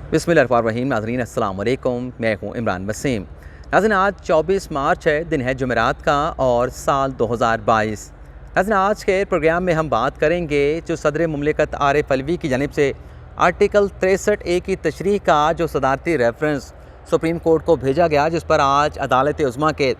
बिस्मिल्लाहिर्रहमानिर्रहीम। नाज़रीन अस्सलाम वालेकुम, मैं हूँ इमरान वसीम। नाज़रीन आज 24 मार्च है, दिन है जुमेरात का और साल 2022। नाज़रीन आज के प्रोग्राम में हम बात करेंगे जो सदर मुमलिकत आरिफ अलवी की जानिब से आर्टिकल 63A की तशरीह का जो सदारती रेफरेंस सुप्रीम कोर्ट को भेजा गया, जिस पर आज अदालत उज़्मा के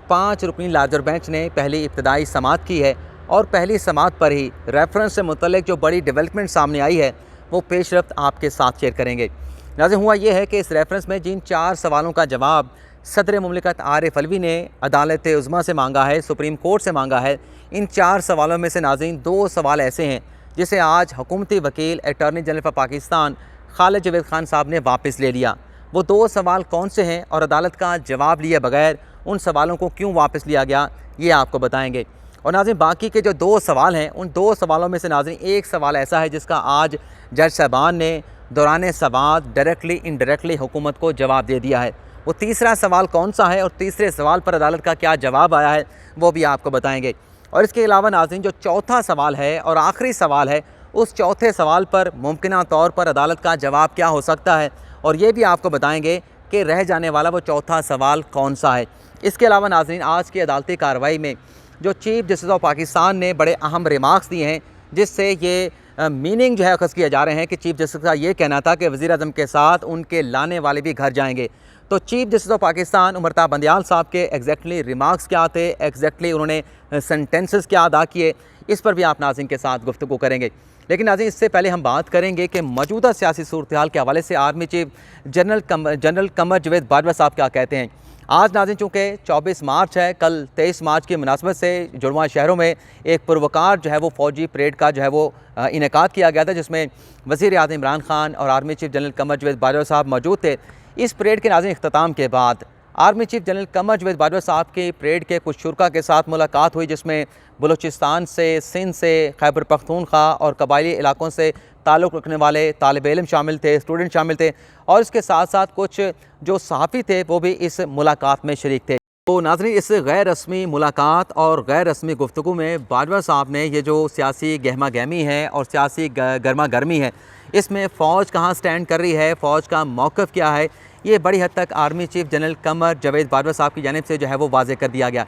5 रुकनी लार्जर बेंच ने पहली इब्तदाई समाअत की है और पहली समाअत पर ही रेफरेंस से मुतल्लिक जो बड़ी डेवलपमेंट सामने आई है वो पेशरफ्त आपके साथ शेयर करेंगे। नाज़रीन हुआ ये है कि इस रेफरेंस में जिन 4 सवालों का जवाब सदर मुमलिकत आरिफ अलवी ने अदालत उज़्मा से मांगा है, सुप्रीम कोर्ट से मांगा है, इन 4 सवालों में से नाज़रीन 2 सवाल ऐसे हैं जिसे आज हुकूमती वकील attorney general of Pakistan Khalid Javed Khan साहब ने वापस ले लिया। वो 2 सवाल कौन से हैं और अदालत का जवाब लिए बगैर उन सवालों को क्यों वापस लिया गया, ये आपको बताएंगे। और नाज़रीन बाकी के जो 2 सवाल हैं, उन 2 सवालों में से नाज़रीन एक सवाल ऐसा है जिसका आज जज साहबान ने दौरान समाअत डायरेक्टली इनडायरेक्टली हुकूमत को जवाब दे दिया है। वो तीसरा सवाल कौन सा है और तीसरे सवाल पर अदालत का क्या जवाब आया है वो भी आपको बताएंगे। और इसके अलावा नाज़रीन जो चौथा सवाल है और आखिरी सवाल है, उस चौथे सवाल पर मुमकिना तौर पर अदालत का जवाब क्या हो सकता है और ये भी आपको बताएंगे कि रह जाने वाला वो चौथा सवाल कौन सा है। इसके अलावा नाज़रीन आज की अदालती कार्रवाई में जो चीफ जस्टिस ऑफ पाकिस्तान ने बड़े अहम रिमार्क्स दिए हैं, जिससे ये मीनिंग जो है अखज़ किए जा रहे हैं कि चीफ जस्टिस का ये कहना था कि वज़ीर आज़म के साथ उनके लाने वाले भी घर जाएंगे। तो chief justice of Pakistan उमरता Bandial साहब के एग्जैक्टली रिमार्क्स क्या थे, एग्जैक्टली उन्होंने सेंटेंसेस क्या अदा किए, इस पर भी आप नाज़रीन के साथ गुफ्तगू करेंगे। लेकिन नाज़रीन इससे पहले हम बात करेंगे कि मौजूदा सियासी सूरत हाल के हवाले से army chief general Qamar Javed Bajwa साहब क्या कहते हैं। आज नाज़रीन चूँकि 24 मार्च है, कल 23 मार्च की मुनासबत से जुड़वा शहरों में एक पुरवकार जो है वो फ़ौजी परेड का जो है वो इनेकाद किया गया था, जिसमें वज़ीर आज़म इमरान खान और army chief general Qamar Javed Bajwa साहब मौजूद थे। इस परेड के नाज़रीन इख्तिताम के बाद army chief general Qamar Javed Bajwa साहब की परेड के कुछ शुरा के साथ मुलाकात हुई, जिसमें बलूचिस्तान से, सिंध से, खैबर पख्तूनख्वा और कबायली इलाकों से ताल्लुक़ रखने वाले तालिब इल्म शामिल थे, स्टूडेंट शामिल थे और इसके साथ साथ कुछ जो सहाफ़ी थे वो भी इस मुलाकात में शरीक थे। तो नाज़रीन इस गैर रस्मी मुलाकात और गैर रस्मी गुफ्तगू में बाजवा साहब ने ये जो सियासी गहमा गहमी है और सियासी गर्मा गर्मी है, इसमें फ़ौज कहाँ स्टैंड कर रही है, फ़ौज का मौक़िफ़ क्या है, ये बड़ी हद तक army chief general Qamar Javed Bajwa साहब की जानिब से जो है वो वाज़े कर दिया गया।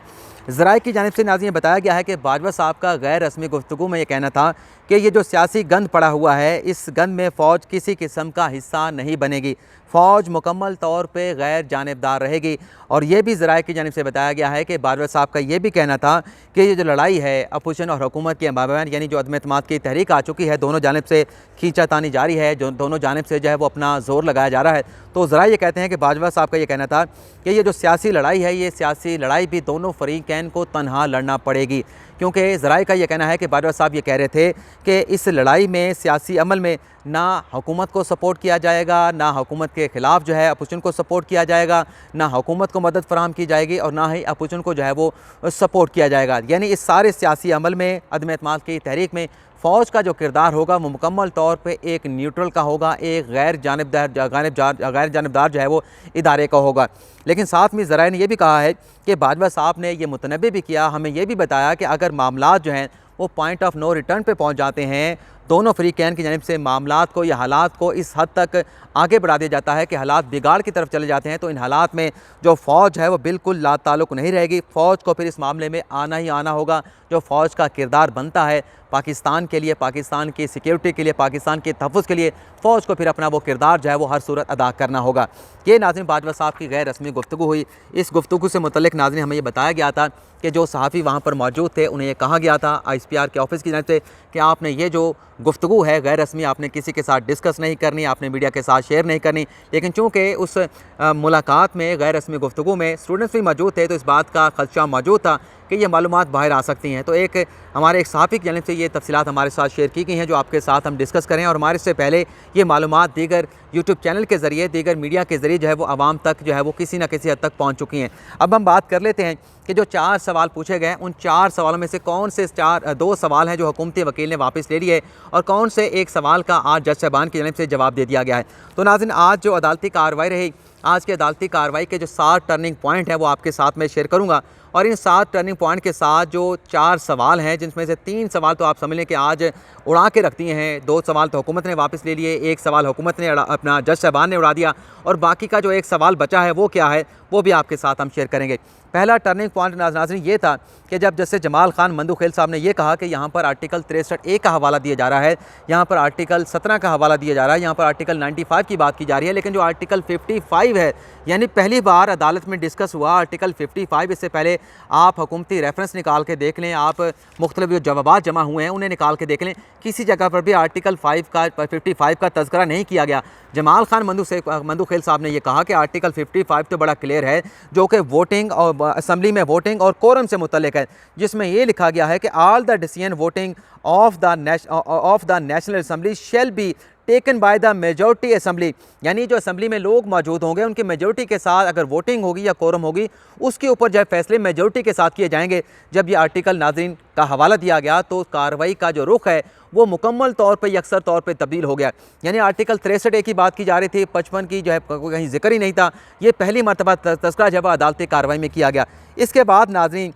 ज़राए की जानिब से नाज़रीन बताया गया है कि बाजवा साहब का गैर रस्मी गुफ्तगू में ये कहना था कि ये जो सियासी गंद पड़ा हुआ है, इस गंद में फ़ौज किसी किस्म का हिस्सा नहीं बनेगी, फ़ौज मुकम्मल तौर पे गैर जानिबदार रहेगी। और ये भी ज़राए की जानिब से बताया गया है कि बाजवा साहब का ये भी कहना था कि ये जो लड़ाई है अपोजिशन और हुकूमत के माबैन, यानी जो अदम एतमाद की तहरीक आ चुकी है, दोनों जानिब से खींचातानी जारी है, जो दोनों जानिब से जो है वो अपना ज़ोर लगाया जा रहा है। तो ज़रा ये कहते हैं कि बाजवा साहब का ये कहना था कि ये जो सियासी लड़ाई है, ये सियासी लड़ाई भी दोनों फ़रीक़ैन को तनहा लड़ना पड़ेगी, क्योंकि ज़राए का ये कहना है कि बाजवा साहब ये कह रहे थे कि इस लड़ाई में, सियासी अमल में ना हुकूमत को सपोर्ट किया जाएगा, ना हुकूमत के ख़िलाफ़ जो है अपोजिशन को सपोर्ट किया जाएगा, ना हुकूमत को मदद फराहम की जाएगी और ना ही अपोजिशन को जो है वो सपोर्ट किया जाएगा। यानी इस सारे सियासी अमल में, अदम एतमाद की तहरीक में फ़ौज का जो किरदार होगा वो मुकम्मल तौर पे एक न्यूट्रल का होगा, एक गैर जानिबदार जो है वो इदारे का होगा। लेकिन साथ में ज़राए ने यह भी कहा है कि बाजवा साहब ने यह मुतनब्बे भी किया, हमें यह भी बताया कि अगर मामलात जो हैं वो पॉइंट ऑफ नो रिटर्न पे पहुंच जाते हैं, दोनों फ़रीक़ैन की जानिब से मामलात को या हालात को इस हद तक आगे बढ़ा दिया जाता है कि हालात बिगाड़ की तरफ चले जाते हैं, तो इन हालात में जो फ़ौज है वो बिल्कुल लाताल्लुक़ नहीं रहेगी। फ़ौज को फिर इस मामले में आना ही आना होगा। जो फ़ौज का किरदार बनता है पाकिस्तान के लिए, पाकिस्तान की सिक्योरिटी के लिए, पाकिस्तान के तहफ़्फ़ुज़ के लिए, फ़ौज को फिर अपना वो किरदार जो है वो हर सूरत अदा करना होगा। ये नाज़रीन बाजवा साहब की गैर रस्मी गुफ्तगू हुई। इस गुफ्तगू से मुतल्लिक़ नाज़रीन हमें ये बताया गया था कि जो सहाफ़ी वहाँ पर मौजूद थे उन्हें ये कहा गया था ISPR के ऑफ़िस की जानिब से कि आपने ये जो गुफ्तगू है गैर रस्मी, आपने किसी के साथ डिस्कस नहीं करनी, आपने मीडिया के साथ शेयर नहीं करनी। लेकिन चूँकि उस मुलाकात में, गैर रस्मी गुफ्तगू में स्टूडेंट्स भी मौजूद थे, तो इस बात का ख़दशा मौजूद था कि ये मालूमात बाहर आ सकती हैं। तो एक हमारे एक सहाफ़ी की जानिब से ये तफ़सीलात हमारे साथ शेयर की गई हैं जो आपके साथ हम डिस्कस करें, और हमारे से पहले ये मालूमात दीगर यूट्यूब चैनल के ज़रिए, दीगर मीडिया के ज़रिए जो है वो आवाम तक जो है वो किसी न किसी हद तक पहुँच चुकी हैं। अब हम बात कर लेते हैं कि जो 4 सवाल पूछे गए, उन 4 सवालों में से कौन से 2 सवाल हैं जो हुकूमती वकील ने वापस ले लिए और कौन से एक सवाल का आज जज साहबान की जानिब से जवाब दे दिया गया है। तो नाज़रीन आज जो अदालती कार्रवाई रही, आज की अदालती कार्रवाई के जो 7 टर्निंग पॉइंट हैं वो आपके साथ में शेयर करूँगा। और इन 7 टर्निंग पॉइंट के साथ जो 4 सवाल हैं, जिनमें से 3 सवाल तो आप समझ लें कि आज उड़ा के रख दिए हैं, 2 सवाल तो हुकूमत ने वापस ले लिए, 1 सवाल हुकूमत ने अपना जज साहबान ने उड़ा दिया, और बाकी का जो 1 सवाल बचा है वो क्या है वो भी आपके साथ हम शेयर करेंगे। पहला टर्निंग पॉइंट नाज़रीन ये था कि जब जस्टिस जमाल खान मंदुखेल साहब ने ये कहा कि यहाँ पर आर्टिकल 63A का हवाला दिया जा रहा है, यहाँ पर आर्टिकल 17 का हवाला दिया जा रहा है, यहाँ पर आर्टिकल 95 की बात की जा रही है, लेकिन जो आर्टिकल 55 है, यानी पहली बार अदालत में डिस्कस हुआ आर्टिकल 55। इससे पहले आप हुकूमती रेफरेंस निकाल के देख लें, आप मुख्तलिफ जो जवाबात जमा हुए हैं उन्हें निकाल के देख लें, किसी जगह पर भी आर्टिकल 55 का तज़किरा नहीं किया गया। जमाल खान मंदुखेल साहब ने यह कहा कि आर्टिकल 55 तो बड़ा क्लियर है, जो कि वोटिंग और असम्बली में वोटिंग और कोरम से मुतल्लिक है, जिसमें ये लिखा गया है कि all the decision voting of the national assembly shall be taken by the majority assembly, यानी जो असम्बली में लोग मौजूद होंगे उनकी मेजॉरिटी के साथ अगर वोटिंग होगी या कोरम होगी, उसके ऊपर जो फैसले मेजॉरिटी के साथ किए जाएंगे। जब ये आर्टिकल नाज़रीन का हवाला दिया गया तो कार्रवाई का जो रुख है वो मुकम्मल तौर पे यकसर तौर पे तब्दील हो गया। यानी आर्टिकल 63A की बात की जा रही थी, 55 की जो है कहीं जिक्र ही नहीं था। ये पहली मरतबा तज़किरा जब अदालती कार्रवाई में किया गया। इसके बाद नाज़रीन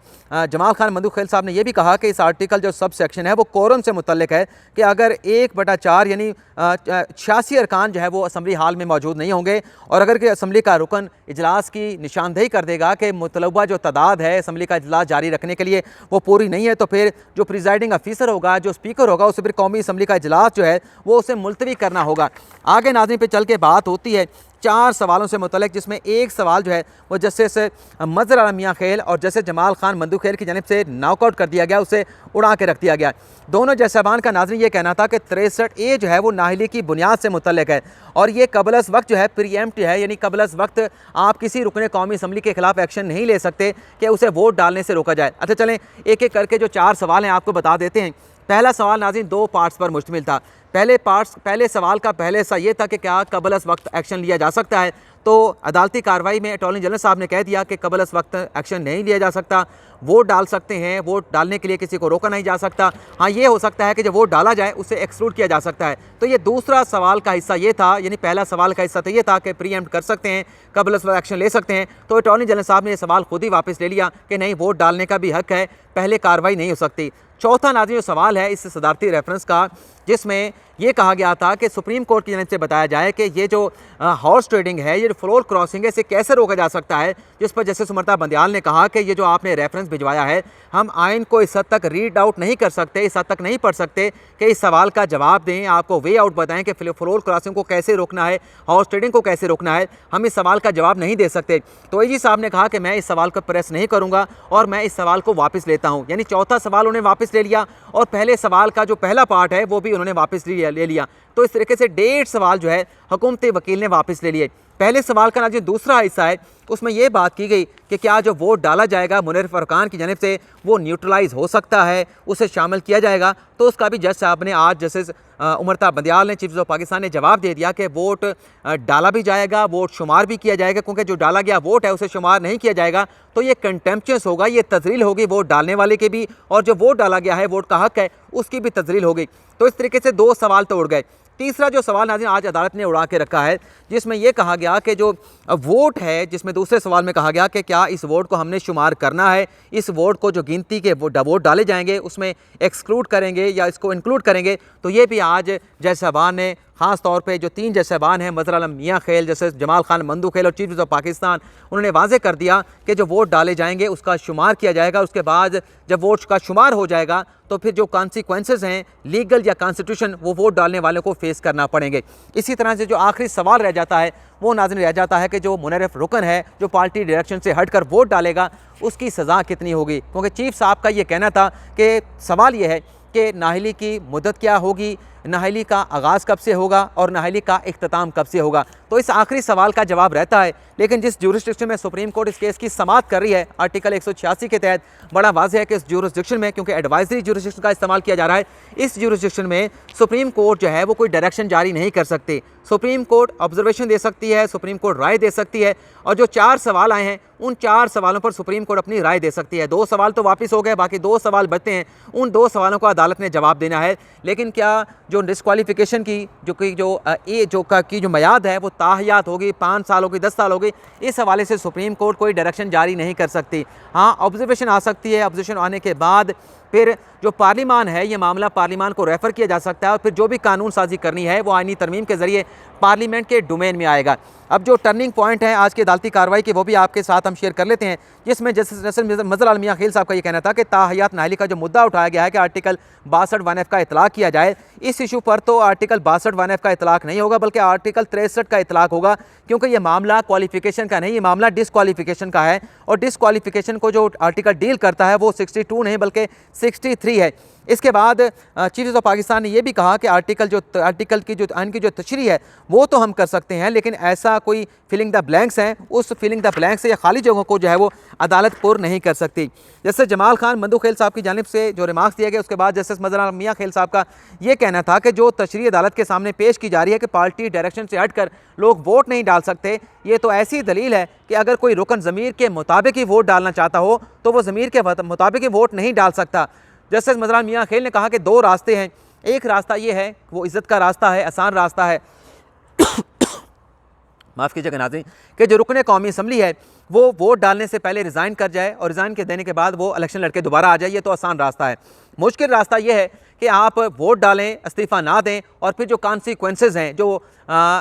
जमाल खान मंदुखेल साहब ने यह भी कहा कि इस आर्टिकल जो सब सेक्शन है वो कोरम से मुतल्लिक है कि अगर 1/4 यानी 86 अरकान जो है वो असम्बली हाल में मौजूद नहीं होंगे, और अगर कि असम्बली का रुकन इजलास की निशानदेही कर देगा कि मुतलबा जो तादाद है असम्बली का इजलास जारी रखने के लिए वो पूरी नहीं है, तो फिर जो प्रिजाइडिंग अफीसर होगा, जो स्पीकर होगा, उसे फिर कौमी असम्बली का इजलास जो है वो उसे मुलतवी करना होगा। आगे नाज़रीन पे चल के बात होती है 4 सवालों से मुतल्लिक, जिसमें एक सवाल जो है वो जस्टिस मज़हर आलम मियां खेल और जस्टिस जमाल खान मंदुखेल की जानिब से नॉकआउट कर दिया गया, उसे उड़ा के रख दिया गया। दोनों जज साहबान का नाज़रीन ये कहना था कि 63A जो है वो नाअहली की बुनियाद से मुतल्लिक है, और ये कबल वक्त जो है प्रीएम्प्ट है, यानी कबल वक्त आप किसी रुकने कौमी असम्बली के खिलाफ एक्शन नहीं ले सकते कि उसे वोट डालने से रोका जाए। अच्छा चलें एक एक करके जो 4 सवाल हैं आपको बता देते हैं। पहला सवाल नाज़रीन 2 पार्ट्स पर मुश्तमिल था। पहले सवाल का पहले हिस्सा ये था कि क्या कबल वक्त एक्शन लिया जा सकता है, तो अदालती कार्रवाई में अटॉर्नी जनरल साहब ने कह दिया कि कबल वक्त एक्शन नहीं लिया जा सकता, वोट डाल सकते हैं, वोट डालने के लिए किसी को रोका नहीं जा सकता। हाँ, ये हो सकता है कि जब वोट डाला जाए उसे एक्सक्लूड किया जा सकता है। तो ये दूसरा सवाल का हिस्सा ये था, यानी पहला सवाल का हिस्सा तो ये था कि प्रीएम्प्ट कर सकते हैं, कबल वक्त एक्शन ले सकते हैं। तो अटॉर्नी जनरल साहब ने यह सवाल खुद ही वापस ले लिया कि नहीं, वोट डालने का भी हक है, पहले कार्रवाई नहीं हो सकती। चौथा नाज़रीन जो सवाल है इस सदारती रेफरेंस का, जिसमें ये कहा गया था कि सुप्रीम कोर्ट की जानिब से बताया जाए कि ये जो हॉर्स ट्रेडिंग है, ये जो फ्लोर क्रॉसिंग है, इसे कैसे रोका जा सकता है, जिस पर जस्टिस सुमरता बंदियाल ने कहा कि ये जो आपने रेफरेंस भिजवाया है, हम आइन को इस हद तक रीड आउट नहीं कर सकते, इस हद तक नहीं पढ़ सकते कि इस सवाल का जवाब दें, आपको वे आउट बताएं कि फ्लोर क्रॉसिंग को कैसे रोकना है, हॉर्स ट्रेडिंग को कैसे रोकना है, हम इस सवाल का जवाब नहीं दे सकते। तो एजी साहब ने कहा कि मैं इस सवाल को प्रेस नहीं करूँगा और मैं इस सवाल को वापस लेता हूँ। यानी चौथा सवाल उन्होंने वापस ले लिया, और पहले सवाल का जो पहला पार्ट है वो भी उन्होंने वापस ले लिया। तो इस तरीके से 1.5 सवाल जो है हुकूमती वकील ने वापस ले लिए। पहले सवाल का जो दूसरा हिस्सा है उसमें यह बात की गई कि क्या जो वोट डाला जाएगा मुनर्रिफ अरकान की जानिब से वो न्यूट्रलाइज हो सकता है, उसे शामिल किया जाएगा। तो उसका भी जज साहब ने आज जस्टिस उमरता बंदियाल ने, चीफ जस्टिस ऑफ पाकिस्तान ने जवाब दे दिया कि वोट डाला भी जाएगा, वोट शुमार भी किया जाएगा, क्योंकि जो डाला गया वोट है उसे शुमार नहीं किया जाएगा तो ये कंटेम्पचुअस होगा, ये तजरील होगी वोट डालने वाले की भी, और जो वोट डाला गया है, वोट का हक है, उसकी भी तजरील होगी। तो इस तरीके से 2 सवाल तो उड़ गए। तीसरा जो सवाल नाज़रीन आज अदालत ने उड़ा के रखा है, जिसमें यह कहा गया कि जो वोट है, जिसमें दूसरे सवाल में कहा गया कि क्या इस वोट को हमने शुमार करना है, इस वोट को जो गिनती के वोट डाले जाएंगे उसमें एक्सक्लूड करेंगे या इसको इंक्लूड करेंगे। तो ये भी आज जज साहबान ने, ख़ास तौर पे जो 3 जज साहबान हैं, मज़हर आलम मियां खेल, जैसे जमाल खान मंदुखेल और चीफ जस्टिस ऑफ पाकिस्तान, उन्होंने वाज़े कर दिया कि जो वोट डाले जाएंगे उसका शुमार किया जाएगा। उसके बाद जब वोट का शुमार हो जाएगा तो फिर जो कॉन्सिक्वेंसेस हैं लीगल या कॉन्स्टिट्यूशन, वो वोट डालने वालों को फेस करना पड़ेंगे। इसी तरह से जो आखिरी सवाल रह जाता है वो नाज़रीन रह जाता है कि जो मुनर्रिफ रुकन है, जो पार्टी डायरेक्शन से हटकर वोट डालेगा, उसकी सज़ा कितनी होगी। क्योंकि चीफ साहब का ये कहना था कि सवाल ये है कि नाअहली की मुद्दत क्या होगी, नाअहली का आगाज़ कब से होगा और नाअहली का इख्तिताम कब से होगा। तो इस आखिरी सवाल का जवाब रहता है, लेकिन जिस ज्यूरिसडिक्शन में सुप्रीम कोर्ट इस केस की समाअत कर रही है आर्टिकल 186 के तहत, बड़ा वाज़ेह है कि इस ज्यूरिसडिक्शन में, क्योंकि एडवाइजरी ज्यूरिसडिक्शन का इस्तेमाल किया जा रहा है, इस ज्यूरिसडिक्शन में सुप्रीम कोर्ट जो है वो कोई डायरेक्शन जारी नहीं कर सकती। सुप्रीम कोर्ट ऑब्जर्वेशन दे सकती है, सुप्रीम कोर्ट राय दे सकती है, और जो 4 सवाल आए हैं उन 4 सवालों पर सुप्रीम कोर्ट अपनी राय दे सकती है। 2 सवाल तो वापस हो गए, बाकी 2 सवाल बचते हैं। उन 2 सवालों को अदालत ने जवाब देना है। लेकिन क्या जो डिस्क्वालिफिकेशन की जो मयाद है वो ताहयात होगी, 5 साल होगी, 10 साल होगी, इस हवाले से सुप्रीम कोर्ट कोई डायरेक्शन जारी नहीं कर सकती। हाँ, ऑब्जर्वेशन आ सकती है। ऑब्जर्वेशन आने के बाद फिर जो पार्लिमान है, ये मामला पार्लिमान को रेफ़र किया जा सकता है और फिर जो भी कानून साजी करनी है वो आईनी तरमीम के ज़रिए पार्लियामेंट के डोमेन में आएगा। अब जो टर्निंग पॉइंट है आज की अदालती कार्रवाई की, वो भी आपके साथ हम शेयर कर लेते हैं, जिसमें जस्टिस नसीर मज़हर आल मियां खील साहब का ये कहना था कि ताहयात नाअहली का जो मुद्दा उठाया गया है कि आर्टिकल 62(1)(f) का इतलाक़ किया जाए, इस इशू पर तो आर्टिकल 62(1)(f) का इतलाक़ नहीं होगा, बल्कि आर्टिकल 63 का इतलाक़ होगा, क्योंकि ये मामला क्वालिफिकेशन का नहीं, ये मामला डिसक्वालिफिकेशन का है। और डिसक्वालिफिकेशन को जो आर्टिकल डील करता है वो 62 नहीं बल्कि 63 है। इसके बाद चीफ जस्टिस ऑफ पाकिस्तान ने यह भी कहा कि आर्टिकल की जो तशरीह है वो तो हम कर सकते हैं, लेकिन ऐसा कोई फिलिंग द ब्लैंक्स हैं, उस फिलिंग द ब्लैंक्स या खाली जगहों को जो है वो अदालत पुर नहीं कर सकती। जैसे जमाल खान मंदू खेल साहब की जानिब से जो रिमार्क्स दिए गए, उसके बाद जस्टिस मज़हर आल मियां खेल साहब का ये कहना था कि जो तशरीह अदालत के सामने पेश की जा रही है कि पार्टी डायरेक्शन से हटकर लोग वोट नहीं डाल सकते, ये तो ऐसी दलील है कि अगर कोई रुकन ज़मीर के मुताबिक ही वोट डालना चाहता हो तो वो ज़मीर के मुताबिक ही वोट नहीं डाल सकता। जस्टिस मज़हर आल मियां खेल ने कहा कि 2 रास्ते हैं। एक रास्ता ये है, वो इज़्ज़त का रास्ता है, आसान रास्ता है माफ़ कीजिएगा नाज़रीन, कि जो रुकने कौमी असम्बली है वो वोट डालने से पहले रिज़ाइन कर जाए और रिज़ाइन के देने के बाद वो इलेक्शन लड़के दोबारा आ जाए, ये तो आसान रास्ता है। मुश्किल रास्ता ये है कि आप वोट डालें, इस्तीफ़ा ना दें और फिर जो कॉन्सिक्वेंसेस हैं, जो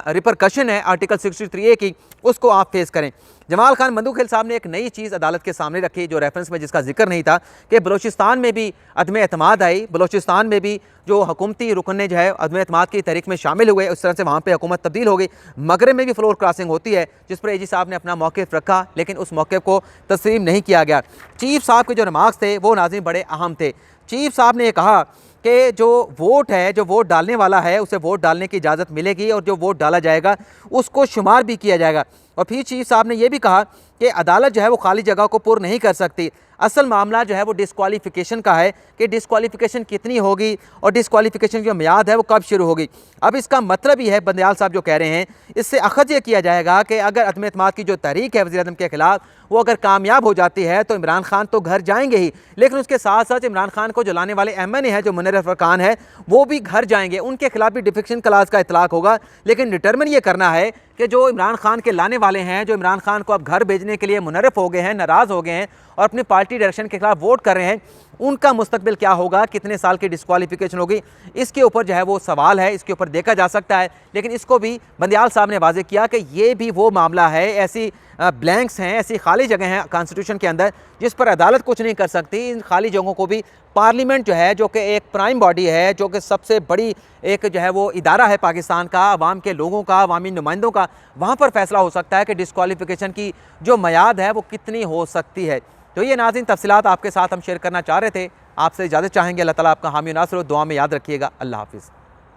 रिपरकशन है आर्टिकल 63A की, उसको आप फेस करें। जमाल खान मंदू खेल साहब ने एक नई चीज़ अदालत के सामने रखी जो रेफरेंस में जिसका जिक्र नहीं था, कि बलोचिस्तान में भी अदम एतमाद आई, बलोचिस्तान में भी जो हुकूमती रुकन जो है अदम एतमाद की तहरीक में शामिल हुए, उस तरह से वहाँ पर हुकूमत तब्दील हो गई। मगरब में भी फ्लोर क्रॉसिंग होती है, जिस पर एजी साहब ने अपना मौक़िफ़ रखा, लेकिन उस मौक़िफ़ को तस्लीम नहीं किया गया। चीफ साहब के जो रिमार्क्स थे वो नाज़रीन बड़े अहम थे। चीफ साहब ने यह कहा कि जो वोट है, जो वोट डालने वाला है, उसे वोट डालने की इजाज़त मिलेगी और जो वोट डाला जाएगा उसको शुमार भी किया जाएगा। और फिर चीफ साहब ने यह भी कहा कि अदालत जो है वो खाली जगह को पुर नहीं कर सकती। असल मामला जो है वो डिस्क्वालिफिकेशन का है कि डिस्क्वालिफिकेशन कितनी होगी और डिस्क्वालिफिकेशन की जो मियाद है वो कब शुरू होगी। अब इसका मतलब ही है, बंदयाल साहब जो कह रहे हैं, इससे अखज़ ये किया जाएगा कि अगर अदम एतमाद की जो तहरीक है वज़ीर-ए-आज़म के खिलाफ वो अगर कामयाब हो जाती है तो इमरान खान तो घर जाएंगे ही, लेकिन उसके साथ साथ इमरान खान को जलाने वाले MNA है जो मुनव्वर खान है वो भी घर जाएंगे, उनके खिलाफ भी डिफेक्शन क्लास का इतलाक़ होगा। लेकिन डिटर्मिन ये करना है कि जो इमरान खान के लाने वाले हैं, जो इमरान खान को अब घर भेजने के लिए मुनर्रफ हो गए हैं, नाराज़ हो गए हैं और अपनी पार्टी डायरेक्शन के खिलाफ वोट कर रहे हैं, उनका मुस्तकबिल क्या होगा, कितने साल की डिस्क्वालिफिकेशन होगी, इसके ऊपर जो है वो सवाल है, इसके ऊपर देखा जा सकता है। लेकिन इसको भी बंदयाल साहब ने वाज़ेह किया कि ये भी वो मामला है, ऐसी ब्लैंक्स हैं, ऐसी खाली जगह हैं कॉन्स्टिट्यूशन के अंदर जिस पर अदालत कुछ नहीं कर सकती। इन खाली जगहों को भी पार्लियामेंट जो है, जो कि एक प्राइम बॉडी है, जो कि सबसे बड़ी एक जो है वो इदारा है पाकिस्तान का, अवाम के लोगों का, अवामी नुमाइंदों का, वहाँ पर फैसला हो सकता है कि डिस्क्वालिफिकेशन की जो मयाद है वो कितनी हो सकती है। तो ये नाज़रीन तफसीलात आपके साथ हम शेयर करना चाह रहे थे। आपसे इजाज़त चाहेंगे। अल्लाह ताला आपका हामी नासर हो, दुआ में याद रखिएगा। अल्लाह हाफ़िज़।